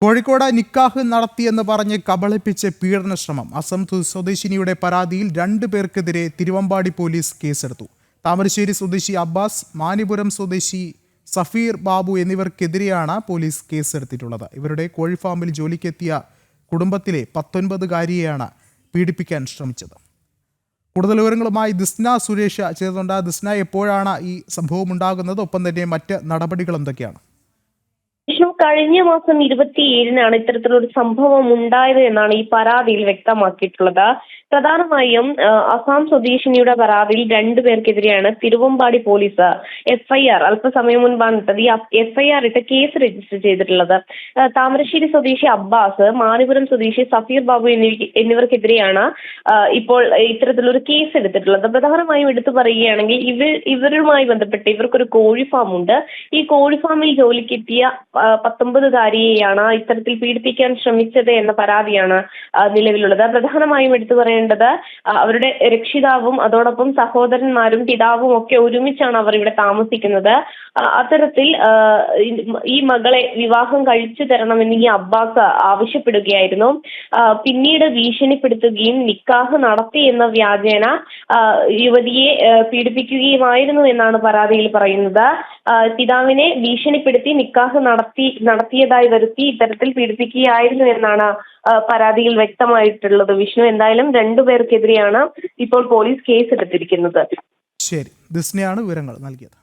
കോഴിക്കോട് നിക്കാഹ് നടത്തിയെന്ന് പറഞ്ഞ് കബളിപ്പിച്ച് പീഡന ശ്രമം. അസം സ്വദേശിനിയുടെ പരാതിയിൽ 2 പേർക്കെതിരെ തിരുവമ്പാടി പോലീസ് കേസെടുത്തു. താമരശ്ശേരി സ്വദേശി അബ്ബാസ്, മാനിപുരം സ്വദേശി സഫീർ ബാബു എന്നിവർക്കെതിരെയാണ് പോലീസ് കേസെടുത്തിട്ടുള്ളത്. ഇവരുടെ കോഴിഫാമിൽ ജോലിക്കെത്തിയ കുടുംബത്തിലെ 19-കാരിയെയാണ് പീഡിപ്പിക്കാൻ ശ്രമിച്ചത്. കൂടുതൽ വിവരങ്ങളുമായി ദിസ്ന സുരേഷ് ചേർന്നുണ്ട്. ദിസ്ന, എപ്പോഴാണ് ഈ സംഭവം ഉണ്ടാകുന്നത്? ഒപ്പം തന്നെ മറ്റ് നടപടികൾ എന്തൊക്കെയാണ്? കഴിഞ്ഞ മാസം 27-നാണ് ഇത്തരത്തിലൊരു സംഭവം ഉണ്ടായത് എന്നാണ് ഈ പരാതിയിൽ വ്യക്തമാക്കിയിട്ടുള്ളത്. പ്രധാനമായും അസം സ്വദേശിനിയുടെ പരാതിയിൽ 2 പേർക്കെതിരെയാണ് തിരുവമ്പാടി പോലീസ് FIR അല്പസമയം മുൻപാണ് ഇട്ടത്. ഈ FIR ഇട്ട് കേസ് രജിസ്റ്റർ ചെയ്തിട്ടുള്ളത്. താമരശ്ശേരി സ്വദേശി അബ്ബാസ്, മാനിപുരം സ്വദേശി സഫീർ ബാബു എന്നിവർക്കെതിരെയാണ് ഇപ്പോൾ ഇത്തരത്തിലൊരു കേസ് എടുത്തിട്ടുള്ളത്. പ്രധാനമായും എടുത്തു പറയുകയാണെങ്കിൽ ഇവരുമായി ബന്ധപ്പെട്ട് ഇവർക്കൊരു കോഴി ഫാം ഉണ്ട്. ഈ കോഴി ഫാമിൽ ജോലിക്കെത്തിയ 19-കാരിയെയാണ് ഇത്തരത്തിൽ പീഡിപ്പിക്കാൻ ശ്രമിച്ചത് എന്ന പരാതിയാണ് നിലവിലുള്ളത്. പ്രധാനമായും എടുത്തു പറയേണ്ടത് അവരുടെ രക്ഷിതാവും അതോടൊപ്പം സഹോദരന്മാരും പിതാവും ഒക്കെ ഒരുമിച്ചാണ് അവർ ഇവിടെ താമസിക്കുന്നത്. അത്തരത്തിൽ ഈ മകളെ വിവാഹം കഴിച്ചു തരണമെന്ന് ഈ അബ്ബാസ് ആവശ്യപ്പെടുകയായിരുന്നു. പിന്നീട് ഭീഷണിപ്പെടുത്തുകയും നിക്കാഹ് നടത്തി എന്ന വ്യാജേന യുവതിയെ പീഡിപ്പിക്കുകയുമായിരുന്നു എന്നാണ് പരാതിയിൽ പറയുന്നത്. പിതാവിനെ ഭീഷണിപ്പെടുത്തി നിക്കാഹ് നടത്തിയതായി വരുത്തി ഇത്തരത്തിൽ പീഡിപ്പിക്കുകയായിരുന്നു എന്നാണ് പരാതിയിൽ വ്യക്തമായിട്ടുള്ളത്. വിഷ്ണു, എന്തായാലും 2 പേർക്കെതിരെയാണ് ഇപ്പോൾ പോലീസ് കേസ് എടുത്തിരിക്കുന്നത്. ശരി, ദിസ്നയാണ് വിവരങ്ങൾ നൽകിയത്.